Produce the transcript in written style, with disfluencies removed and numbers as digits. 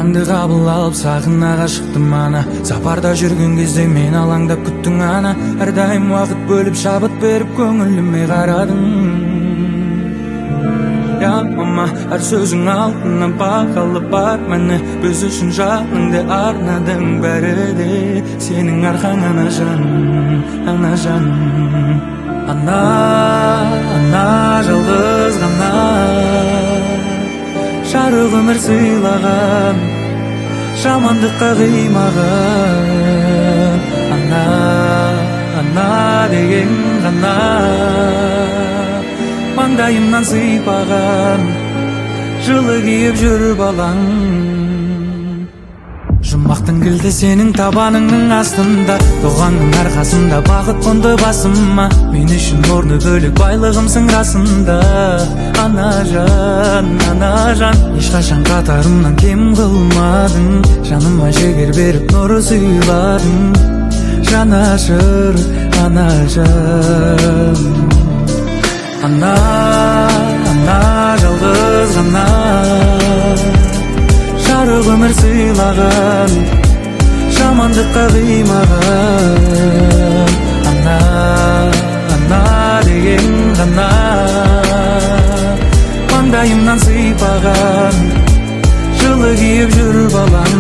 Таңды қабыл алып сағына шықтым ана. Сапарда жүрген кезде мен алаңдап күттің ана. Әрдайым уақыт бөліп шабыт беріп көңіліме қарадың. Я мама, әр сөзің алтыннан бағалы бар мәні. Біз үшін жаныңды арнадың бәрі де. Сенің арқаң ана жан, ана жан. Ана, ана жалғыз ғана жарық өмір сыйлаған, жамандыққа қимаған. Ана, ана деген ғана маңдайымнан сыйпаған, жылы киіп жүріп алаң. Жұмақтың кілті сенің табаныңның астында, тоғанның арқасында бақыт қонды басыма. Мен үшін орны бөлек байлығымсың расында. Ана жан, ешқашан қатарымнан кем қылмадың. Жаныма жігер беріп нұры сыйладың. Жанашыр ана жан. Ана, ана жалғыз ғана жарық өмір сыйлаған, жамандыққа қимаған. Ана, ана деген ғана маңдайымнан сыйпаған, жылы киіп жүріп алаң.